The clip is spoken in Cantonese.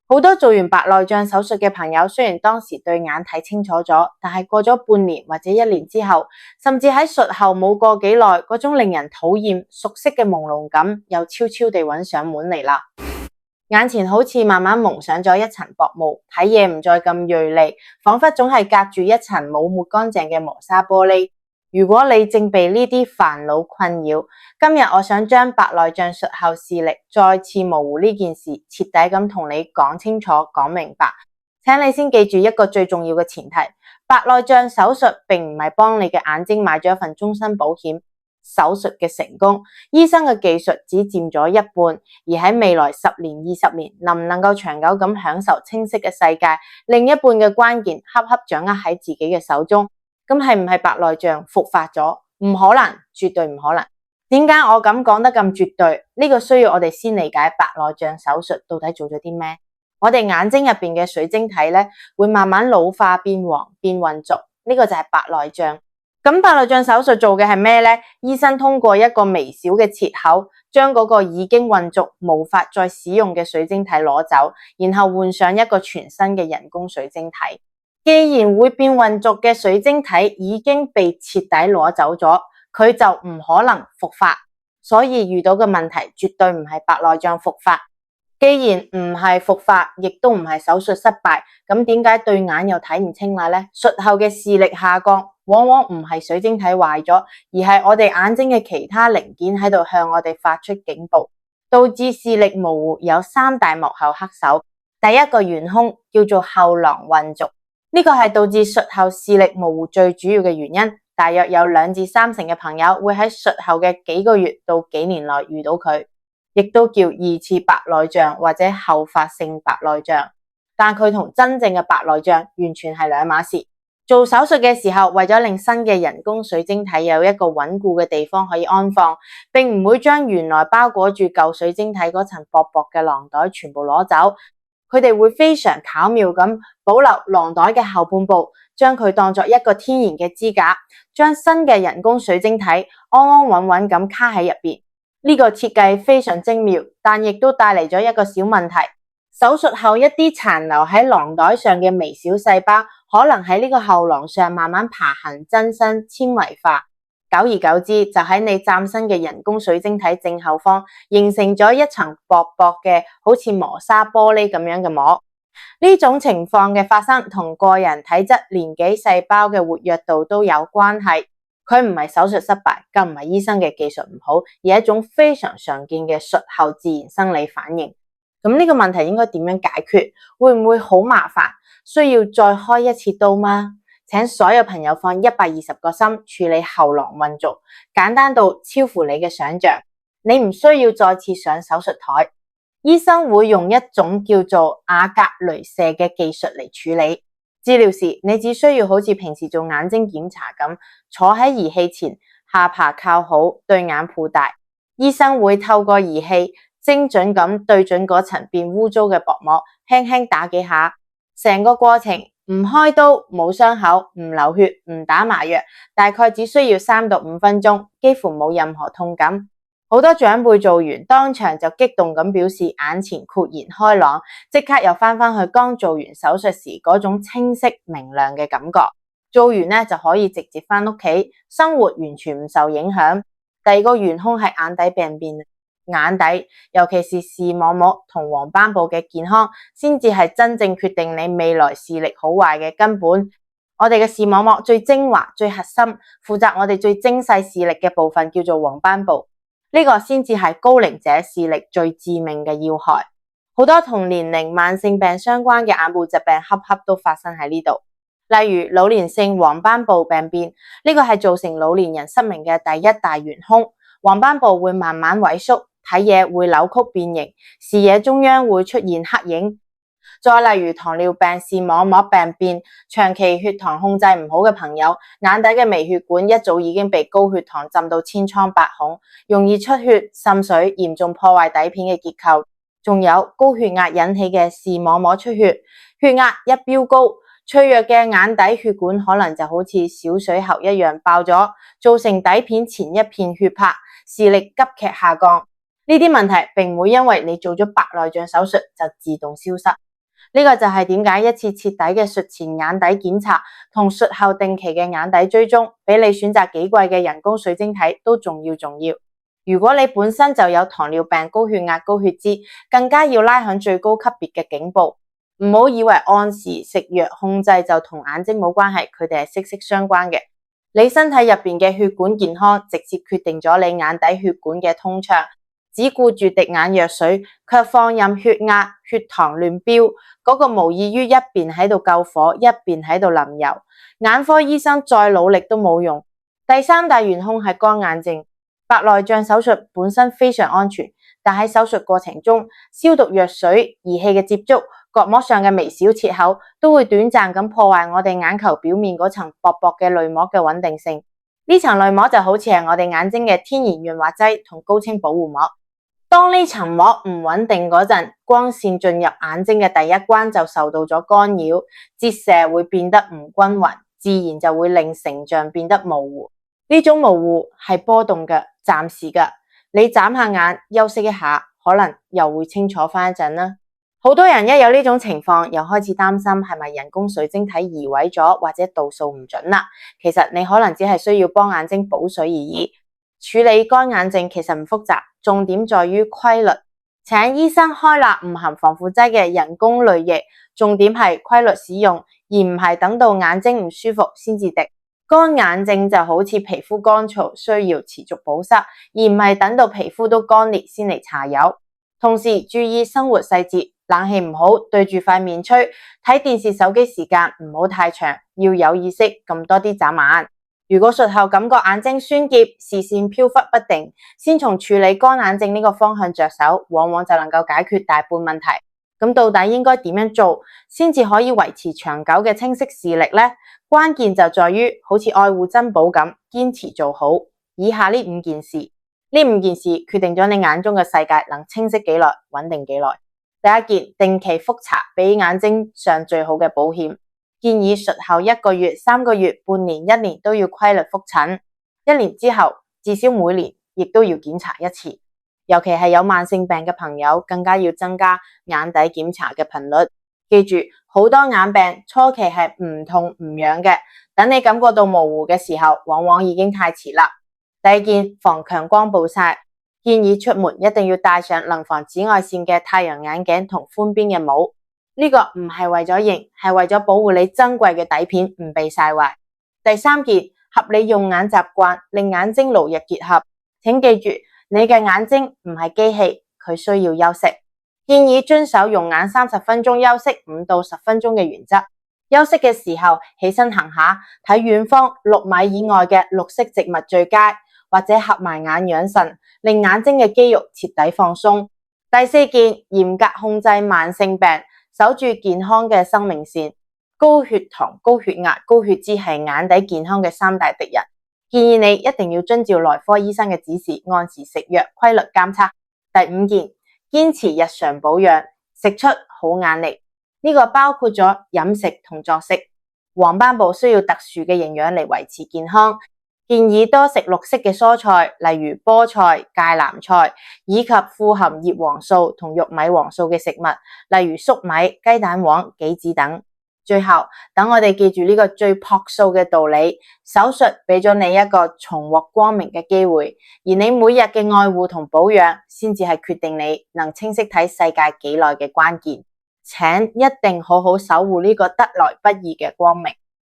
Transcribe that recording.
好多做完白內障手術嘅朋友，雖然當時對眼睇清楚咗，但係過咗半年或者1年之後，甚至喺術後冇過幾耐，嗰種令人討厭、熟悉嘅朦朧感又悄悄地揾上門嚟啦。眼前好似慢慢蒙上咗一層薄霧，睇嘢唔再咁銳利，彷彿總係隔住一層冇抹乾淨嘅磨砂玻璃。如果你正被呢啲煩惱困擾，今日我想將白內障術後視力再次模糊呢件事徹底咁同你講清楚講明白。請你先記住一個最重要嘅前提，白內障手術並唔係幫你嘅眼睛買咗一份終身保險。手術嘅成功，醫生嘅技術只佔咗一半，而喺未來10年、20年，能唔能夠長久咁享受清晰嘅世界，另一半嘅關鍵恰恰掌握喺自己嘅手中。咁係唔係白內障復發咗？唔可能，絕對唔可能。點解我咁講得咁絕對？呢個需要我哋先理解白內障手術到底做咗啲咩。我哋眼睛入邊嘅水晶體咧，會慢慢老化變黃變混濁，呢個就係白內障。咁白內障手術做嘅係咩呢？醫生通過一個微小嘅切口，將嗰個已經混濁無法再使用嘅水晶體攞走，然後換上一個全新嘅人工水晶體。既然會變混濁嘅水晶體已經被徹底攞走咗，佢就唔可能復發，所以遇到嘅問題絕對唔係白內障復發。既然唔係復發，亦都唔係手術失敗，咁點解對眼又睇唔清啦呢？術後嘅視力下降，往往唔係水晶體壞咗，而係我哋眼睛嘅其他零件喺度向我哋發出警報，導致視力模糊。有3大幕後黑手。第一個元兇叫做後囊混濁，呢個係導致術後視力模糊最主要嘅原因。大約有2至3成嘅朋友會喺術後嘅幾個月到幾年內遇到佢，亦都叫2次白內障或者後發性白內障，但佢同真正嘅白內障完全係兩碼事。做手術嘅時候，為咗令新嘅人工水晶體有一個穩固嘅地方可以安放，並唔會將原來包裹住舊水晶體嗰層薄薄嘅囊袋全部攞走，佢哋會非常巧妙咁保留囊袋嘅後半部，將佢當作一個天然嘅支架，將新嘅人工水晶體安安穩穩咁卡喺入邊。呢個設計非常精妙，但亦都帶嚟咗一個小問題。手術後一啲殘留喺囊袋上嘅微小細胞，可能喺呢個後囊上慢慢爬行增生纖維化，久而久之就喺你嶄新嘅人工水晶體正後方形成咗一層薄薄嘅好似磨砂玻璃咁樣嘅膜。呢種情況嘅發生同個人體質、年紀、細胞嘅活躍度都有關係。佢唔係手術失敗，更唔係醫生嘅技術唔好，而係一種非常常見嘅術後自然生理反應。咁呢個問題應該點樣解決？會唔會好麻煩？需要再開一次刀嗎？請所有朋友放120個心處理後囊混濁，簡單到超乎你嘅想象。你唔需要再次上手術台，醫生會用一種叫做瓦格雷射嘅技術嚟處理。治療時，你只需要好似平時做眼睛檢查咁，坐喺儀器前，下巴靠好，對眼擘大。醫生會透過儀器精準咁對準嗰層變污糟嘅薄膜，輕輕打幾下。成個過程唔開刀、冇傷口、唔流血、唔打麻藥，大概只需要3到5分鐘，幾乎冇任何痛感。好多長輩做完當場就激動咁表示眼前豁然開朗，即刻又翻去剛做完手術時嗰種清晰明亮嘅感覺。做完呢就可以直接翻屋企，生活完全唔受影響。第二個元兇係眼底病變。眼底，尤其是視網膜同黃斑部嘅健康，先至係真正決定你未來視力好壞嘅根本。我哋嘅視網膜最精華、最核心，負責我哋最精細視力嘅部分叫做黃斑部。呢個先至係高齡者視力最致命嘅要害。好多同年齡、慢性病相關嘅眼部疾病恰恰都發生喺呢度。例如老年性黃斑部病變，呢個係造成老年人失明嘅第一大元兇。黃斑部會慢慢萎縮，睇嘢會扭曲變形，視野中央會出現黑影。再例如糖尿病視網膜病變，長期血糖控制唔好嘅朋友，眼底嘅微血管一早已經被高血糖浸到千瘡百孔，容易出血、滲水，嚴重破壞底片嘅結構。仲有高血壓引起嘅視網膜出血，血壓一飆高，脆弱嘅眼底血管可能就好似小水喉一樣爆咗，造成底片前一片血泊，視力急劇下降。呢啲問題並唔會因為你做咗白內障手術就自動消失。呢個就係點解一次徹底嘅術前眼底檢查同術後定期嘅眼底追蹤，比你選擇幾貴嘅人工水晶體都重要。如果你本身就有糖尿病、高血壓、高血脂，更加要拉響最高級別嘅警報。唔好以為按時食藥控制就同眼睛冇關係，佢哋係息息相關嘅。你身體入邊嘅血管健康，直接決定咗你眼底血管嘅通暢。只顧住滴眼藥水，卻放任血壓、血糖亂飆，嗰個無異於一邊喺度救火，一邊喺度淋油。眼科醫生再努力都冇用。第三大元兇係乾眼症。白內障手術本身非常安全，但喺手術過程中，消毒藥水、儀器嘅接觸、角膜上嘅微小切口，都會短暫咁破壞我哋眼球表面嗰層薄薄嘅淚膜嘅穩定性。呢層淚膜就好似係我哋眼睛嘅天然潤滑劑同高清保護膜。當呢層膜唔穩定嗰陣，光線進入眼睛嘅第一關就受到咗干擾，折射會變得唔均勻，自然就會令成像變得模糊。呢種模糊係波動嘅，暫時嘅。你眨下眼休息一下，可能又會清楚翻一陣啦。好多人一有呢種情況，又開始擔心係咪人工水晶體移位咗，或者度數唔準啦。其實你可能只係需要幫眼睛補水而已。處理乾眼症其實唔複雜，重點在於規律。請醫生開立唔含防腐劑嘅人工淚液，重點係規律使用，而唔係等到眼睛唔舒服先至滴。乾眼症就好似皮膚乾燥，需要持續保濕，而唔係等到皮膚都乾裂先嚟搽油。同時注意生活細節，冷氣唔好對住塊面吹，睇電視手機時間唔好太長，要有意識咁多啲眨眼。如果術後感覺眼睛酸澀、視線飄忽不定，先從處理乾眼症呢個方向着手，往往就能夠解決大半問題。咁到底應該點樣做先至可以維持長久嘅清晰視力呢？關鍵就在於好似愛護珍寶咁，堅持做好以下呢5件事。呢5件事決定咗你眼中嘅世界能清晰幾耐、穩定幾耐。第一件，定期複查，比眼睛上最好嘅保險。建議術後1個月、3個月、半年、1年都要規律複診。1年之後，至少每年亦都要檢查一次。尤其係有慢性病嘅朋友，更加要增加眼底檢查嘅頻率。記住，好多眼病初期係唔痛唔癢嘅，等你感覺到模糊嘅時候，往往已經太遲啦。第二件，防強光暴曬，建議出門一定要戴上能防紫外線嘅太陽眼鏡同寬邊嘅帽。呢個唔係為咗型，係為咗保護你珍貴嘅底片唔被曬壞。第三件，合理用眼習慣，令眼睛勞逸結合。請記住，你嘅眼睛唔係機器，佢需要休息。建議遵守用眼30分鐘休息5到10分鐘嘅原則。休息嘅時候起身行下，睇遠方6米以外嘅綠色植物最佳，或者合埋眼養神，令眼睛嘅肌肉徹底放鬆。第四件，嚴格控制慢性病，守住健康嘅生命線。高血糖、高血壓、高血脂係眼底健康嘅3大敵人。建議你一定要遵照內科醫生嘅指示，按時食藥，規律監測。第5件，堅持日常保養，食出好眼力。呢個包括咗飲食同作息。黃斑部需要特殊嘅營養嚟維持健康，建議多食綠色嘅蔬菜，例如菠菜、芥藍菜，以及富含葉黃素同玉米黃素嘅食物，例如粟米、雞蛋黃、杞子等。最後，等我哋記住呢個最樸素嘅道理，手術俾咗你一個重獲光明嘅機會，而你每日嘅愛護同保養，先至係決定你能清晰睇世界幾耐嘅關鍵。請一定好好守護呢個得來不易嘅光明。